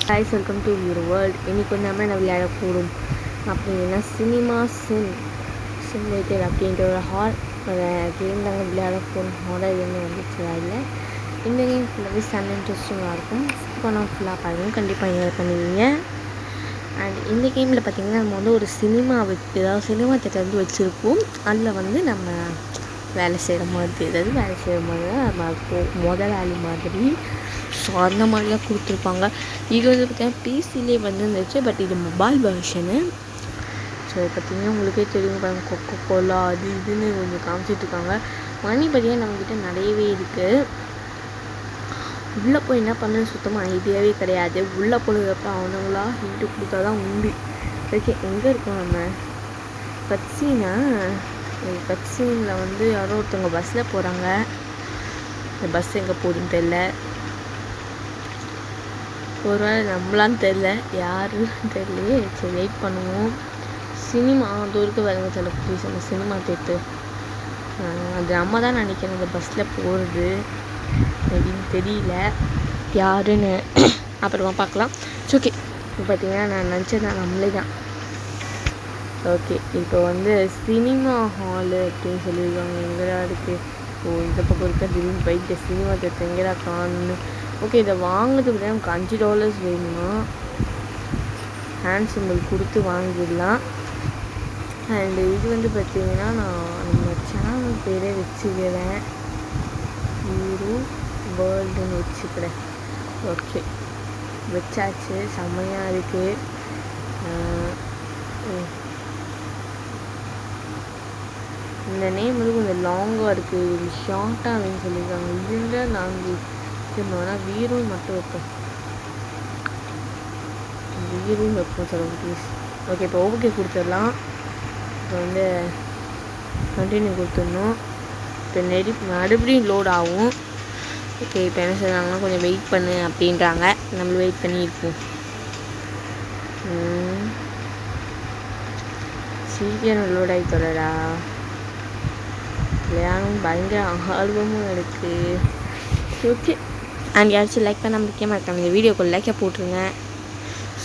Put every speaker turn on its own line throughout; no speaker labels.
guys, welcome to your world. இன்னைக்கு வந்து நம்ம என்ன விளையாட போகிறோம் அப்படின்னா சினிமா சிமுலேட்டர் அப்படின்ற ஒரு கேம் நாங்கள் விளையாட போகிறோம். ஹாரர் என்ன வந்துச்சு இல்லை. இந்த கேம் ஃபுல்லாகவே செம்ம இன்ட்ரெஸ்டிங்காக இருக்கும். ஸ்கிப் ஃபுல்லாக பாருங்கள், கண்டிப்பாக என்ஜாய் பண்ணுவீங்க. அண்ட் இந்த கேமில் பார்த்திங்கன்னா நம்ம வந்து ஒரு சினிமா தேட்டர் வந்து வச்சுருப்போம். அதில் வந்து நம்ம வேலை செய்கிற மாதிரி, நம்ம முதல் வேலை மாதிரி ஸோ அந்த மாதிரிலாம் கொடுத்துருப்பாங்க. இது வந்து பார்த்திங்கன்னா பிசிலே வந்துருந்துச்சு, பட் இது மொபைல் வெர்ஷனு. ஸோ பார்த்திங்கன்னா உங்களுக்கே தெரியும் பாருங்கள், கொக்கோ கோலா அது இதுன்னு கொஞ்சம் காமிச்சிட்ருக்காங்க. மணி பார்த்திங்கன்னா நம்மக்கிட்ட நிறையவே இருக்குது. உள்ளே போய் என்ன பண்ணுன்னு சுத்தமாக ஐடியாவே கிடையாது. உள்ளே போனதுக்கப்புறம் அவனுங்களா ஹிண்ட்டு கொடுத்தா தான் உண்டு. ஓகே, எங்கே இருக்கோம் நம்ம? கட்சீனா கட்சீனில் வந்து யாரோ ஒருத்தவங்க பஸ்ஸில் போகிறாங்க. இந்த பஸ் எங்கே போகுதுன்னு தெரில. ஒரு வேளை நம்மளான்னு தெரில, யாருன்னு தெரியலையே. சரி, வெயிட் பண்ணுவோம். சினிமா அது இருக்க வேலைங்க சில ப்ளீஸ். அந்த சினிமா தேட்டர் அது நம்ம தான் நினைக்கிறேன் அந்த பஸ்ஸில் போகிறது அப்படின்னு தெரியல யாருன்னு. அப்புறமா பார்க்கலாம். ஓகே, இப்போ பார்த்தீங்கன்னா நான் நினச்சதான் நம்மளே தான். ஓகே, இப்போ வந்து சினிமா ஹாலு அப்படின்னு சொல்லியிருக்காங்க. எங்கடா இருக்குது? ஓ, இந்த பக்கம் இருக்க திடீர்னு போயிட்டு சினிமா தேட்டர் எங்கடா காணுன்னு. ஓகே, இதை வாங்குறதுக்கு தான் நமக்கு $5 வேணுமா? ஹேண்ட் சிம்பிள் கொடுத்து வாங்கிடலாம். அண்டு இது வந்து பார்த்திங்கன்னா நான் நம்ம சேனல் பேரே வச்சுக்கிறேன், ஹீரோ வேர்ல்டுன்னு வச்சுக்கிறேன். ஓகே, வச்சாச்சு. செம்மையாக இருக்குது. இந்த நேம் வந்து கொஞ்சம் லாங்காக இருக்குது, இது ஷார்ட்டாக அப்படின்னு சொல்லியிருக்காங்க. இதுதான் நாங்கள் திரும்பனா வீரும் மட்டும் வைப்போம், வீரும் வைப்போம் சொல்ல ப்ளீஸ். ஓகே, இப்போ ஓகே கொடுத்துடலாம். இப்போ வந்து கண்டினியூ கொடுத்துடணும். இப்போ மறுபடியும் லோட் ஆகும். ஓகே, இப்போ என்ன சொல்கிறாங்கன்னா கொஞ்சம் வெயிட் பண்ணு அப்படின்றாங்க. நம்ம வெயிட் பண்ணி இருப்போம். சீக்கிரம் லோட் ஆகி தொடரா. விளையாடும் பயங்கர ஆல்பமும் இருக்குது. ஓகே, அண்ட் யாராச்சும் லைக் பண்ண முக்கியமாக இருக்காங்க, இந்த வீடியோக்கு லைக்கை போட்டுருங்க.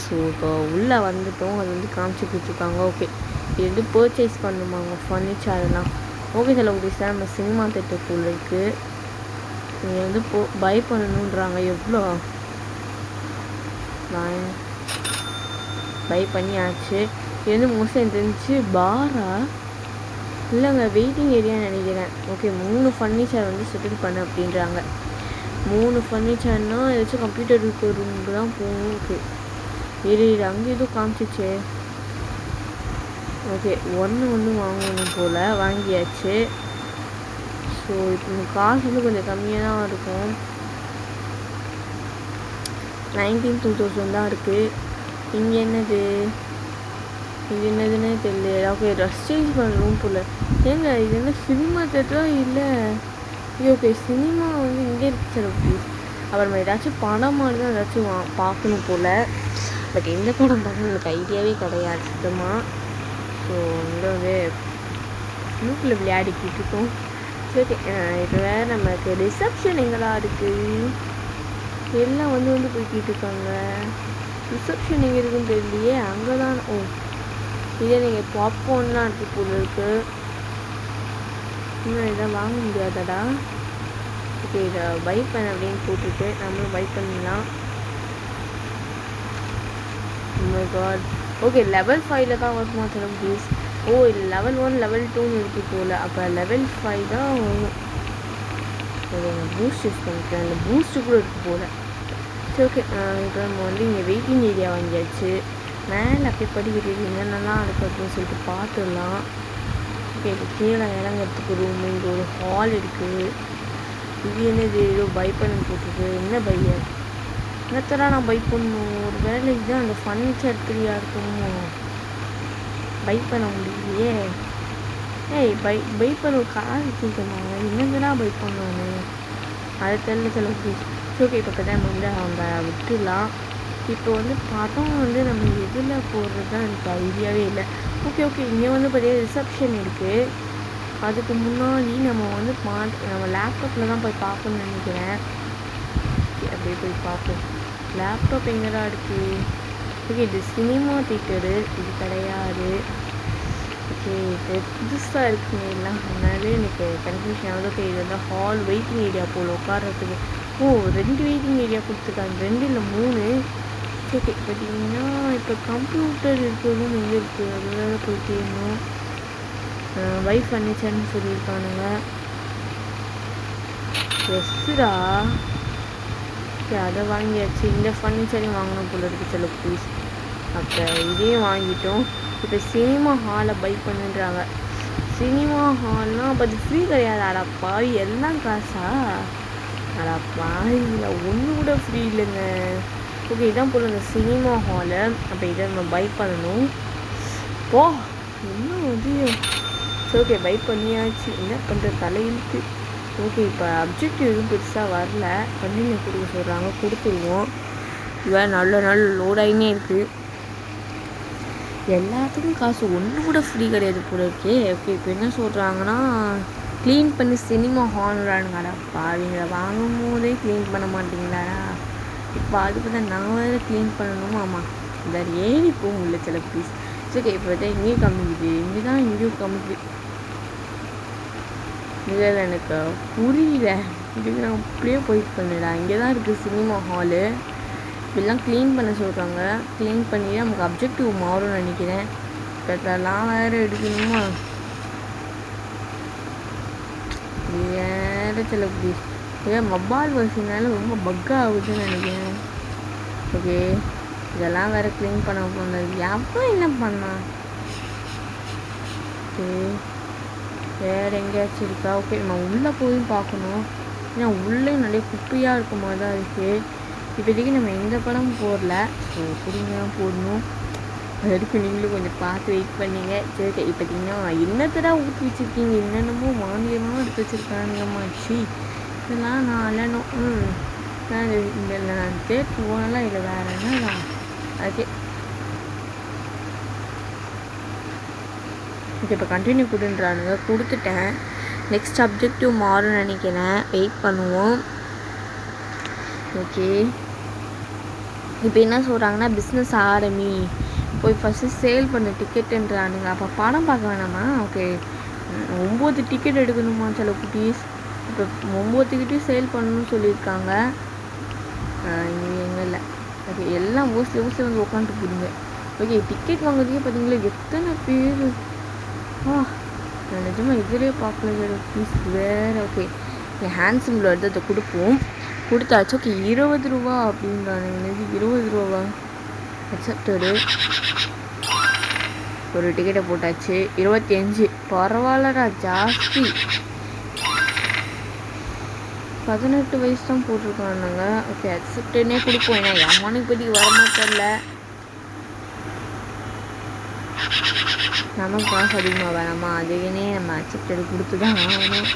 ஸோ இப்போ உள்ளே வந்துட்டோம். அது வந்து காமிச்சு கொடுத்துருக்காங்க. ஓகே, இது வந்து பர்ச்சேஸ் பண்ணுமாங்க ஃபர்னிச்சர்லாம். ஓகே, சில ஒரு சார் நம்ம சினிமா தேட்டருக்குள்ளே இருக்குது. நீங்கள் வந்து பை பண்ணணுன்றாங்க. எவ்வளோ பை பண்ணியாச்சு. இது வந்து மோஸ்ட்லி எனக்கு தெரிஞ்சு பாரா இல்லைங்க, வெயிட்டிங் ஏரியான்னு நினைக்கிறேன். ஓகே, 3 ஃபர்னிச்சர் வந்து செட்டில் பண்ண அப்படின்றாங்க. 3 ஃபர்னிச்சர்னால் ஏதாச்சும் கம்ப்யூட்டர் இருக்க ரூமுக்கு தான் போகணும். ஓகே, இது அங்கே எதுவும் காமிச்சிச்சு. ஓகே, ஒன்று வாங்கணும் போல், வாங்கியாச்சு. ஸோ இப்போ காசு வந்து கொஞ்சம் கம்மியாக தான் இருக்கும். 19,000 தான் இருக்குது. இங்கே என்னது, இது என்னதுன்னே தெரியல. ஓகே, ட்ரெஸ் சேஞ்ச் பண்ண ரூம் போல். ஏங்க இது என்ன சினிமா தேட்டரா இல்லை? ஓகே, சினிமா வந்து இங்கே இருக்கு சார். ப்ளீஸ் அப்புறமா ஏதாச்சும் படம் மாதிரி தான் ஏதாச்சும் பார்க்கணும் போல். பட் எந்த படம் பார்க்கணும் எனக்கு ஐடியாவே கிடையாது சுத்தமாக. ஸோ இங்கே வந்து லூப்பில் விளையாடிக்கிட்டு இருக்கோம். சரி, இப்போ வேறு நமக்கு ரிசப்ஷன் எங்கடா இருக்குது? எல்லாம் வந்து போய்கிட்டு இருக்காங்க. ரிசப்ஷன் எங்கே இருக்குன்னு தெரியலையே. அங்கே தான். ஓ, இதே நீங்கள் பாப்கார்ன்லாம் இருக்குது போல இருக்குது. இன்னும் இதை வாங்க முடியாதடா. ஓகே, இதை பை பண்ண அப்படின்னு போட்டுட்டு நம்மளும் பை பண்ணிடலாம். ஓகே, level 5 தான் வருமா சொல்ல ப்ளீஸ். ஓ, இது level 1 level 2ன்னு இருக்குது போல். அப்போ level 5 தான் வரும். பூஸ்ட் யூஸ் பண்ணிக்கிறேன். அந்த பூஸ்ட்டு கூட இருக்குது போல். சரி, ஓகே, இப்போ நம்ம வந்து இங்கே வெயிட்டிங் ஏரியா வாங்கியாச்சு. மேலே அப்படியே படிக்கிறது என்னென்னலாம் இருக்குது அப்படின்னு சொல்லிட்டு பார்த்துடலாம். ஓகே, இப்போ கீழே இறங்கிறதுக்கு ரூமு, இங்கே ஒரு ஹால் இருக்குது. இது என்னது, ஏதோ பை பண்ண போட்டுருக்கு. என்ன பைய என்னத்தடா நான் பை பண்ணணும்? ஒரு வேலை இதுதான் அந்த ஃபர்னிச்சர் ஃப்ரீயாக இருக்குமோ? பை பண்ண முடியலையே. ஏய், பை பண்ண காசு கேட்கணும். என்னதுனா பை பண்ணணும்? அதை தெரியல சில ப்ளீஸ். ஓகே, இப்போ தான் நம்ம வந்து அவங்க விட்டுடலாம். இப்போ வந்து படம் வந்து நம்ம எதில் போடுறது தான் எனக்கு ஐடியாவே இல்லை. ஓகே, இங்கே வந்து பார்த்தீங்கன்னா ரிசப்ஷன் இருக்குது. அதுக்கு முன்னாடி நம்ம வந்து நம்ம லேப்டாப்பில் தான் போய் பார்க்கணுன்னு நினைக்கிறேன். அப்படியே போய் பார்ப்போம். லேப்டாப் எங்கடா இருக்குது? ஓகே, இது சினிமா தியேட்டரு, இது கிடையாது. ஓகே, இது புதுசாக இருக்குங்க எல்லாம், அதனால எனக்கு கன்ஃபியூஷன் ஆகுது. ஓகே, இது வந்து ஹால் வெயிட்டிங் ஏரியா போல் உட்கார்றதுக்கு. ஓ, 2 வெயிட்டிங் ஏரியா கொடுத்துருக்காங்க, 2 இல்லை 3. ஓகே, பார்த்தீங்கன்னா இப்போ கம்ப்யூட்டர் இருக்கிறதும் எங்கே இருக்குது, அதோட போய் தேடணும். வை ஃபர்னிச்சர்னு சொல்லியிருக்கானுங்க. எஸ்ஸுடா. ஓகே, அதை வாங்கியாச்சு. இந்த ஃபர்னிச்சரையும் வாங்கணும் போல இருக்குது. சில ப்ளீஸ். அப்போ இதையும் வாங்கிட்டோம். இப்போ சினிமா ஹாலை பை பண்ணுன்றாங்க. சினிமா ஹால்னால் அப்போ அது ஃப்ரீ கிடையாது. அடப்பாவி, எல்லாம் காசா? அடப்பாவி, இல்லை ஒன்று கூட ஃப்ரீ இல்லைங்க. ஓகே, இதான் போல் அந்த சினிமா ஹாலை. அப்போ இதை நம்ம பை பண்ணணும். போ, இன்னும் வந்து ஓகே, பை பண்ணியாச்சு. என்ன பண்ணுற, தலையிழுத்து. ஓகே, இப்போ அப்ஜெக்டிவ் எதுவும் பெருசாக வரல. கண்டினியூ கொடுக்க சொல்கிறாங்க, கொடுத்துருவோம். இவன் நல்ல லோடாயினே இருக்குது. எல்லாத்துக்கும் காசு ஒன்று கூட ஃப்ரீ கிடையாது போல இருக்கே. ஓகே, இப்போ என்ன சொல்கிறாங்கன்னா க்ளீன் பண்ணி சினிமா ஹால்றானுங்கடா. பாவீங்களா, வாங்கும் போதே க்ளீன் பண்ண மாட்டிங்களாடா. இப்போ அதுக்கு தான் நான் வேறு க்ளீன் பண்ணணும். ஆமாம், வேறு ஏறி போகும் இல்லை சில ப்ளீஸ். ஓகே, இப்போ தான் இங்கேயும் கம்மிக்குது, இங்கே தான் இங்கேயும் கம்மிக்குது. இதில் எனக்கு புரியல. இதுக்கு நான் அப்படியே போயிட்டு பண்ணடா. இங்கே தான் இருக்குது சினிமா ஹாலு. இப்படிலாம் க்ளீன் பண்ண சொல்கிறாங்க. க்ளீன் பண்ணி நமக்கு அப்ஜெக்டிவ் மாறும்னு நினைக்கிறேன். இப்போலாம் வேறு எடுக்கணுமா? வேறு சில மொபைல் வசதினால ரொம்ப பக்கா ஆகுதுன்னு நினைக்கிறேன். ஓகே, இதெல்லாம் வேறு க்ளீன் பண்ண போனது. எப்போ என்ன பண்ணான்? ஓகே, வேறு எங்கேயாச்சும் இருக்கா? ஓகே, நம்ம உள்ளே போய் பார்க்கணும். ஏன்னா உள்ளே நிறைய குப்பையாக இருக்க மாதிரி தான் இருக்குது. இப்போதைக்கு நம்ம எந்த படமும் போடல. ஸோ பொறுமையாக போடணும். அதுக்கு நீங்களும் கொஞ்சம் பார்த்து வெயிட் பண்ணிங்க. சரி, ஓகே, இப்போத்திங்கன்னா என்னத்தடா ஊற்றி வச்சுருக்கீங்க? என்னென்னமோ வாங்கியமாக எடுத்து வச்சுருக்கானுங்கம்மாச்சி. இதெல்லாம் நான் அல்லணும். நான் இந்த நான் தேட்டு போனலாம். இல்லை வேறு என்னதான்? ஓகே, ஓகே, இப்போ கண்டினியூ கொடுன்றானுங்க. கொடுத்துட்டேன். நெக்ஸ்ட் அப்ஜெக்டிவ் மாறும்னு நினைக்கிறேன். வெயிட் பண்ணுவோம். ஓகே, இப்போ என்ன சொல்கிறாங்கன்னா பிஸ்னஸ் ஆரம்பி, போய் ஃபஸ்ட்டு சேல் பண்ண டிக்கெட்டுன்றானுங்க. அப்போ படம் பார்க்க வேணாமா? ஓகே, 9 டிக்கெட் எடுக்கணுமா சில குட்டீஸ். இப்போ 9 டிக்கெட்டையும் சேல் பண்ணணும்னு சொல்லியிருக்காங்க. இங்கே எங்கே இல்லை. ஓகே, எல்லாம் மோஸ்ட்லி வந்து உட்காந்துட்டு போடுங்க. ஓகே, டிக்கெட் வாங்குறதுக்கே பார்த்தீங்களா எத்தனை பேர். நான் நிஜமாக எதிரே பார்க்கல ப்ளீஸ் வேறு. ஓகே, என் ஹேண்ட் சிம்பிள் எடுத்து அதை கொடுப்போம். கொடுத்தாச்சு. ஓகே, 20 ரூபா அப்படின்றாங்க. 20 ரூபாவா? அக்செப்டடு. ஒரு டிக்கெட்டை போட்டாச்சு. 25. பரவாயில்லடா, ஜாஸ்தி. 18 வயசு தான் போட்டிருக்கானுங்க. ஓகே, அக்செப்டனே கொடுப்போம். ஏன்னா எம்மனுக்கு பற்றி வரமாட்டல. நமக்கு காசு அதிகமாக வேணாமா? அதுக்குன்னே நம்ம அக்செப்டடு கொடுத்து தான் ஆகணும்.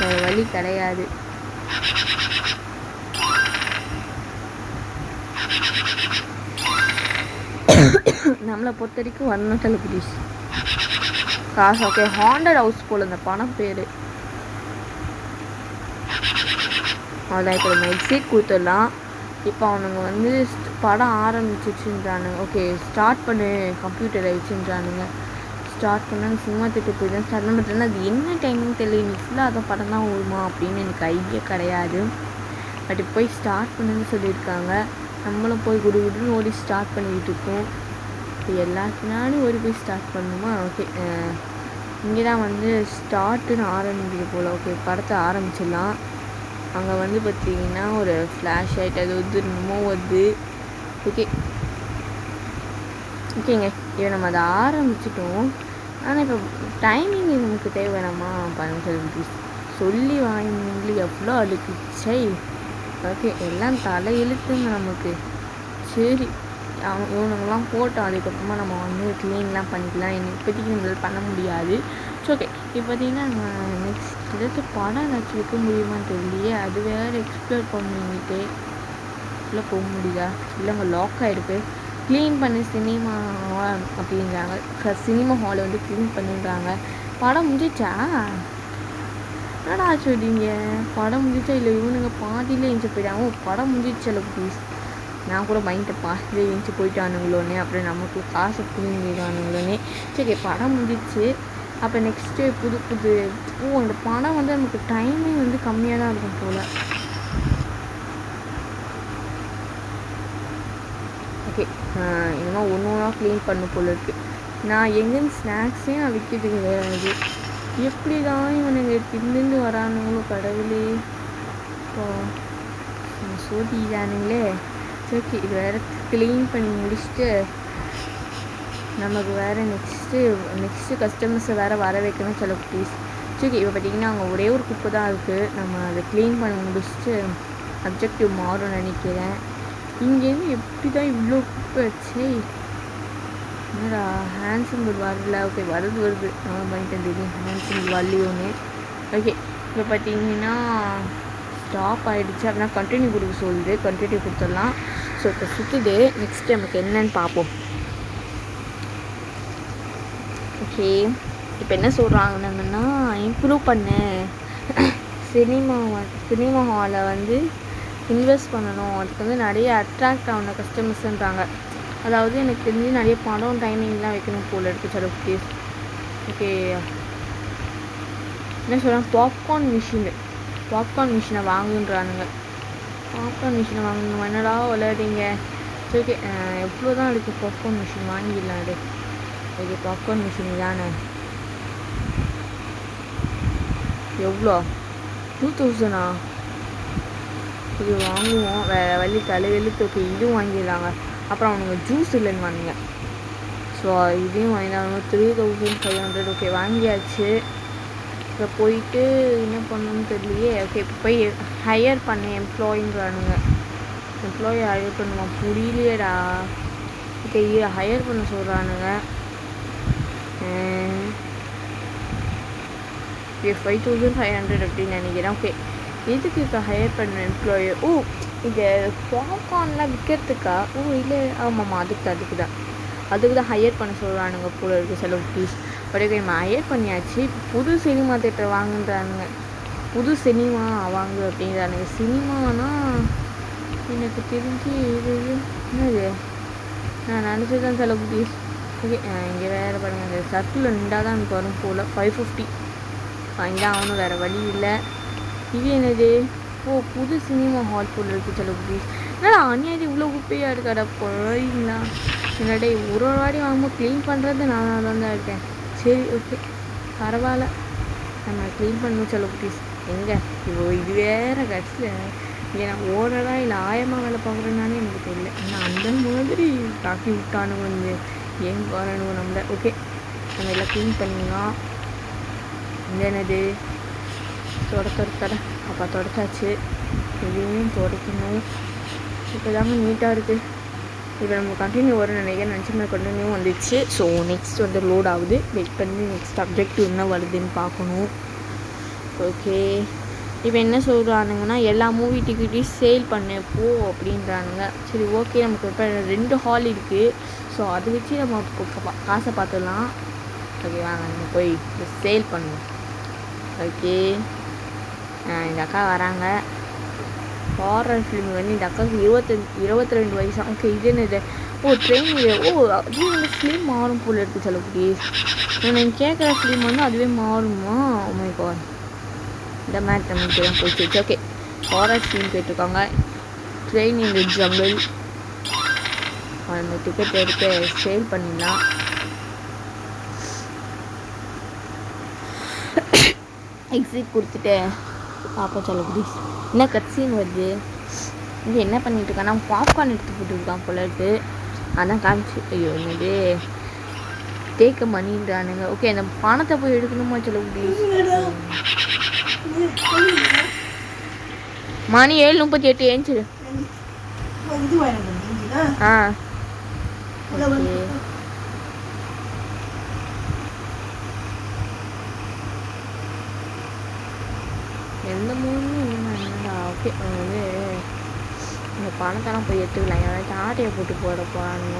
வேறு வழி கிடையாது. நம்மளை பொறுத்த வரைக்கும் வரணும் டெலிபிடிஸ் காசு. ஓகே, ஹாண்டட் ஹவுஸ் போல் இந்த பணம் பேர். அதான் இப்போ நம்ம எக்ஸிட் கொடுத்துடலாம். இப்போ அவனுங்க வந்து படம் ஆரம்பிச்சிச்சுன்றானுங்க. ஓகே, ஸ்டார்ட் பண்ணு கம்ப்யூட்டரை வச்சுன்றானுங்க. ஸ்டார்ட் பண்ணாங்க. சினிமா தியேட்டர் போய் தான் ஸ்டார்ட் பண்ணுறேன்னா அது என்ன டைமிங் தெரியல. இன்னைக்கு ஃபுல்லாக அதை படம் தான் ஓடுமா அப்படின்னு எனக்கு ஐடியா கிடையாது. பட் இப்போ போய் ஸ்டார்ட் பண்ணுன்னு சொல்லியிருக்காங்க. நம்மளும் போய் குடுன்னு ஓடி ஸ்டார்ட் பண்ணிக்கிட்டு இருக்கோம். இப்போ எல்லாத்தினாலும் ஓடி போய் ஸ்டார்ட் பண்ணணுமா? ஓகே, இங்கே தான் வந்து ஸ்டார்ட்டுன்னு ஆரம்பிக்குது போல். ஓகே, படத்தை ஆரம்பிச்சிடலாம். அங்கே வந்து பார்த்திங்கன்னா ஒரு ஃப்ளாஷ் லைட் அது வந்து என்னமோ வருது. ஓகே, ஓகேங்க, இப்போ நம்ம அதை ஆரம்பிச்சிட்டோம். ஆனால் இப்போ டைமிங் நமக்கு தேவை வேணாமா? 15 சொல்லி வாங்கினீங்களே எவ்வளோ அழுக்குச்சை. ஓகே, எல்லாம் தலை இழுத்துங்க நமக்கு. சரி, இவனுங்கெல்லாம் போட்டோம். அதுக்கப்புறமா நம்ம வந்து க்ளீன்லாம் பண்ணிக்கலாம். இப்போதைக்கு நம்மளால் பண்ண முடியாது. ஸோ ஓகே, இப்போ பார்த்தீங்கன்னா நெக்ஸ்ட் ஏதாச்சும் படம் ஏதாச்சும் வைக்க முடியுமான்னு தெரியலையே. அது வேறு எக்ஸ்ப்ளோர் பண்ணிக்கிட்டே இல்லை போக முடியுதா? இல்லைங்க, லாக் ஆகிருக்கு. க்ளீன் பண்ணி சினிமா அப்படின்றாங்க. சினிமா ஹாலை வந்து க்ளீன் பண்ணிடுறாங்க. படம் முடிஞ்சிச்சா? என்னடா சொல்றீங்க? படம் முடிஞ்சா? இல்லை இவனுங்க பாதியிலே எஞ்சி போயிட்டாங்க. படம் முடிஞ்சிச்சு இல்லை ப்ளீஸ். நான் கூட பயந்துட்டு பாஸ்லேயே எழுந்துச்சி போயிட்டானுங்களோன்னே, அப்புறம் நமக்கு காசை பிடிங்கிடுவானுங்களோன்னே. சரி படம் முடிஞ்சிச்சு. அப்போ நெக்ஸ்ட்டு புது அந்த படம் வந்து நமக்கு டைமிங் வந்து கம்மியாக தான் இருக்கும் போல். ஓகே, இன்னும் ஒன்று ஒன்றா க்ளீன் பண்ண போல் இருக்குது. நான் எங்கேருந்து ஸ்நாக்ஸே நான் விற்கிறது கிடையாது. எப்படி தான் இவனுங்க தின்னு வரானுங்களோ கடவுளே, சோதிதானுங்களே. ஓகே, இது வேறு க்ளீன் பண்ணி முடிச்சுட்டு நமக்கு வேறு நெக்ஸ்ட்டு கஸ்டமர்ஸை வேறு வர வைக்கணும் சில ப்ளீஸ். சரி, இப்போ பார்த்திங்கன்னா அங்கே ஒரே ஒரு குப்பை தான் இருக்குது. நம்ம அதை க்ளீன் பண்ணி முடிச்சுட்டு அப்ஜெக்டிவ் மாறும்னு நினைக்கிறேன். இங்கேருந்து எப்படி தான் இவ்வளோ குப்பை வச்சு என்னடா ஹேண்ட் சிம்பிள் வரல. ஓகே, வருது நான் பண்ணிட்டேன் தெரியும் ஹேண்ட் சிம்பிள் வரலையோன்னு. ஓகே, இப்போ பார்த்தீங்கன்னா ஸ்டாப் ஆகிடுச்சு. அப்படின்னா கண்டினியூ கொடுக்க சொல்லுது, கண்டினியூ கொடுத்துடலாம். ஸோ இப்போ சுற்றுது. நெக்ஸ்ட் நமக்கு என்னன்னு பார்ப்போம். ஓகே, இப்போ என்ன சொல்கிறாங்கன்னா இம்ப்ரூவ் பண்ண சினிமா ஹாலை வந்து இன்வெஸ்ட் பண்ணணும். அதுக்கு வந்து நிறைய அட்ராக்ட் ஆன கஸ்டமர்ஸுன்றாங்க. அதாவது எனக்கு தெரிஞ்சு நிறைய படம் டைமிங்லாம் வைக்கணும் போல் இருக்குது சில ப்ளீஸ். ஓகே, என்ன சொல்கிறாங்க, பாப்கார்ன் மிஷினை வாங்குன்றானுங்க. பாப்கார்ன் மிஷினை வாங்கணும் என்னடா விளையாடிங்க. சரி, ஓகே, எவ்வளோ தான் இருக்குது பாப்கார்ன் மிஷின் வாங்கிடலாம். அது ஓகே, பாப்கார்ன் மிஷின் தானே எவ்வளோ 2000 இது வாங்குவோம். வள்ளி தலைவெழுத்து. ஓகே, இதுவும் வாங்கிடலாங்க. அப்புறம் அவனுங்க ஜூஸ் இல்லைன்னு வாங்க. ஸோ இதையும் வாங்கினாங்க 3500. ஓகே, வாங்கியாச்சு. இப்போ போயிட்டு என்ன பண்ணணும்னு தெரியலையே. ஓகே, இப்போ போய் ஹையர் பண்ண எம்ப்ளாயிங்கிறானுங்க. எம்ப்ளாயி ஹையர் பண்ணுவான் புரியலையேடா. ஓகே, ஹையர் பண்ண சொல்கிறானுங்க. 5500 அப்படின்னு நினைக்கிறேன். ஓகே, எதுக்கு இப்போ ஹையர் பண்ண எம்ப்ளாயி? இது பாப்கார்ன்லாம் விற்கிறதுக்கா? இல்லை, ஆமாம்மா, அதுக்கு தான் ஹையர் பண்ண சொல்கிறானுங்க போல இருக்குது சில ப்ளீஸ். ஓகே, நம்ம ஹையர் பண்ணியாச்சு. புது சினிமா தேட்டர் வாங்குன்றானுங்க. புது சினிமா வாங்கு அப்படின்றானுங்க. சினிமானா எனக்கு தெரிஞ்சு இது என்னது நான் நினச்சதான் சில ப்ளீஸ். ஓகே, இங்கே வேறு பாருங்கள், இந்த சர்க்கிளில் நின்றா தான் எனக்கு வரும் போல். 550 வாங்கிதான் ஆகணும், வேறு வழி இல்லை. இது என்னது? புது சினிமா ஹால் போல் இருக்குது சில ப்ளீஸ். என்னடா அநியாயது இவ்வளோ குப்பையாக இருக்காடா போகிறீங்களா? என்னடா ஒரு வாட்டி வாங்கும்போது க்ளீன் பண்ணுறது நான் தான் இருக்கேன். சரி, ஓகே, பரவாயில்ல, நம்ம க்ளீன் பண்ணணும் சில ப்ளீஸ். எங்கே இது வேறு கட்சியில் இங்கே நான் ஓடுறதா இல்லை ஆயமாக வேலை பார்க்குறேன்னானே எனக்கு தெரியல. ஆனால் அந்த மாதிரி தாக்கி விட்டானுங்க வந்து ஏன் வரணுங்க நம்மள. ஓகே, நம்ம எல்லாம் க்ளீன் பண்ணிடலாம். இந்த என்னது தொடத்தர அப்போ தொடச்சாச்சு. எதையும் துடைக்கணும். இப்போ தாங்க நீட்டாக இருக்குது. இப்போ நம்ம கண்டினியூ வரும்னு நினச்சோம்னா கண்டினியூ வந்துச்சு. ஸோ நெக்ஸ்ட் வந்து லோட் ஆகுது. வெயிட் பண்ணி நெக்ஸ்ட் அப்ஜெக்டிவ் என்ன வருதுன்னு பார்க்கணும். ஓகே, இப்போ என்ன சொல்கிறானுங்கன்னா எல்லா மூவி டிக்கெட்டையும் சேல் பண்ணப்போ அப்படின்றானுங்க. சரி, ஓகே, நமக்கு இப்போ 2 ஹால் இருக்குது. ஸோ அதை வச்சு நம்ம காசை பார்த்துடலாம். ஓகே, வாங்க நம்ம போய் சேல் பண்ணுவோம். ஓகே, இந்த அக்கா வராங்க. ஹாரர் ஃபிலிம் வந்து இந்த அக்காவுக்கு 22 வயசா? ஓகே, இது என்னது? ட்ரெயின் இது. அது வந்து ஃபிலிம் மாறும் போல் இருக்குது சில ப்ளீஸ். நீங்கள் கேட்குற ஃபிலிம் வந்து அதுவே மாறுமா? மை காட், இந்த மாதிரி நமக்கு தான் போயிடுச்சு. ஓகே, ஹாரர் ஃபிலிம் கேட்டிருக்காங்க. ட்ரெயின் இந்த ஜங்கிள். அந்த டிக்கெட் எடுத்து சேல் பண்ணிடலாம். எக்ஸிட் கொடுத்துட்டு பார்ப்போம் சில ப்ளீஸ். என்ன கட்சின்னு வருது. இங்கே என்ன பண்ணிட்டு இருக்கான்? நான் பாப்கார்ன் எடுத்து போட்டுருக்கான் போல இருக்கு. அதான் காமிச்சு ஐயோ என்னது டேக்க மணின்றானுங்க. ஓகே, அந்த பணத்தை போய் எடுக்கணுமா சில ப்ளீஸ். மணி 7:38 ஏஞ்சிரு. ஓகே, எந்த மூணுமே என்னடா. ஓகே, வந்து இந்த பணத்தெல்லாம் போய் எடுத்துக்கலாம். யாராச்சும் ஆட்டையை போட்டு போட போகிறானுங்க.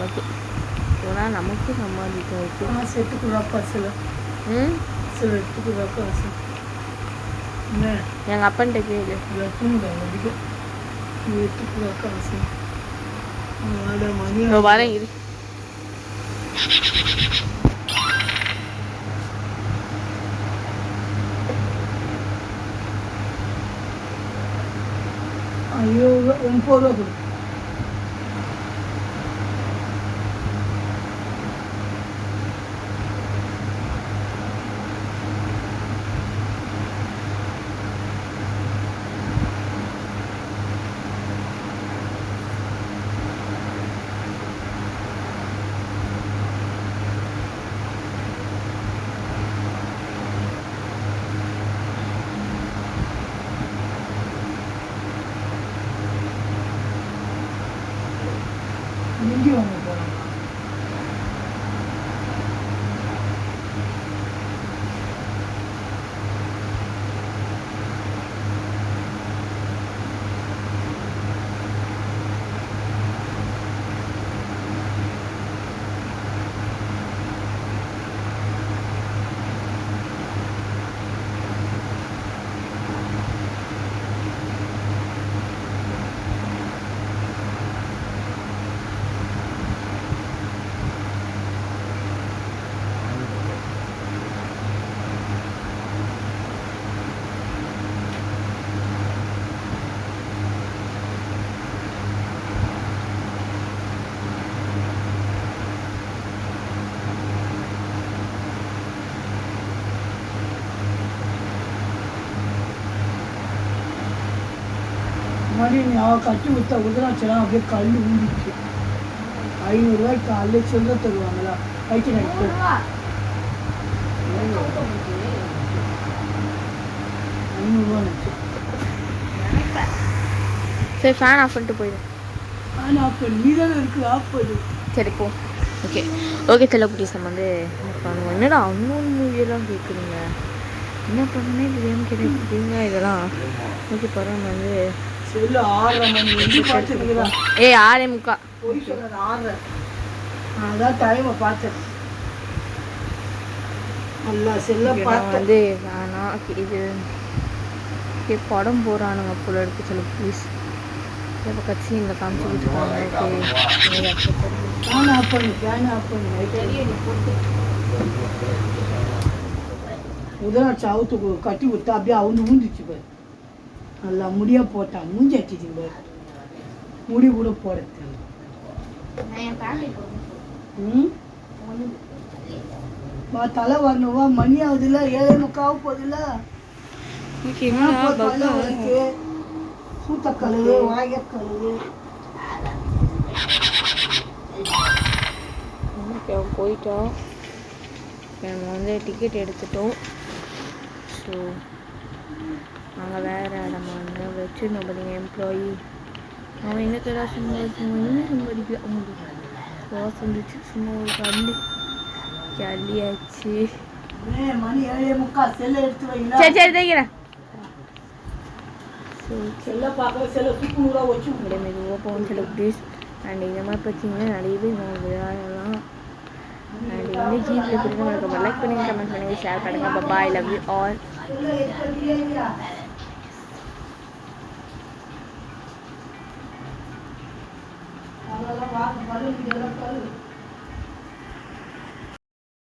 ஓகே, போனால் நமக்கு சம்பாதிக்கும். ஓகே,
எடுத்துக்குறப்பா சில எடுத்துக்குறப்பா
எங்கள் அப்பன்ட்ட கேளு. வரேன் இரு.
ஐயோ 9 ரூபா கொடு. எங்கே வாங்க போகிறாங்க? மணி அவள் கட்டி விட்ட உதராட்சலாம் அப்படியே கல் ஊண்டிச்சு. 500 ரூபாய்க்கு காலைல சொல்ல தருவாங்களா? கைக்கு நான் 500 ரூபா நினச்சி.
சரி ஃபேன் ஆஃப் பண்ணிட்டு போயிடும்.
ஃபேன் ஆஃப் பண்ணி நீ தானே இருக்குது, ஆஃப் பண்ணு.
சரி போ. ஓகே ஓகே செல்லக்குட்டீஸ், நம்ம வந்து பண்ணுவோம். என்னடா அன்னோன் மூவியெல்லாம் கேட்குறீங்க, என்ன பண்ணனே தெரியாமல் கேட்குறீங்க இதெல்லாம். ஓகே பரவாயில்ல. வந்து
செல்லு 6:30 மணி எப்படி பார்த்துருக்குதா?
6:45.
போய் சொல்கிறேன் 6:30. அதான் டைமை பார்த்தேன். நல்லா செல்ல பார்த்தேன்.
வந்து ஆனால் இது படம் போகிறானுங்க போல எடுத்து சொல்ல ப்ளீஸ். இப்போ கட்சி இந்த காமிச்சிக்கிட்டு இருக்காங்க. ஓகே
ஃபேன் ஆஃப் பண்ணு, ஃபேன் ஆஃப் பண்ணு. உதராட்சி அவுத்து கட்டி விட்டா அப்படியே அவுந்து ஊந்துச்சு பாரு. நல்லா முடியாக போட்டான், மூஞ்சி அடிச்சு பாரு. முடி கூட போட வா, தலை வரணுவா. மணி ஆகுதுல்ல, 7:45 போகுதுல்ல. சூத்த கழுவு, வாய கழுவு.
போயிட்டோம். நம்ம வந்து டிக்கெட் எடுத்துட்டோம். ஸோ நாங்கள் வேறு இடமா வந்து வச்சுருந்தோம் பார்த்தீங்க எம்ப்ளாயி. அவன் என்ன கேட்டா சம்பாதிக்கல. அவங்களுக்கு காசு வந்துச்சு, சும்மா ஒரு கல்லு ஜல்லியாச்சு.
மணி 7:45. செல்லை எடுத்து வைங்களா?
சரி சரி தைக்கிறேன்.
செல்லை பார்க்க செல்லை சுக்குநூறாக வச்சு
அப்படியே மெதுவாக போகும் சில ப்ளீஸ். அண்ட் இந்த மாதிரி பார்த்தீங்கன்னா நிறைய பேர் நான் விளையாடலாம். அண்ட் இந்த ஜீப்பில் பிடிக்கும் எனக்கு லைக் பண்ணுங்கள், கமெண்ட் பண்ணுங்கள், ஷேர் பண்ணுங்கள். பாய், லவ் யூ ஆல்.
அதெல்லாம் வாங்க,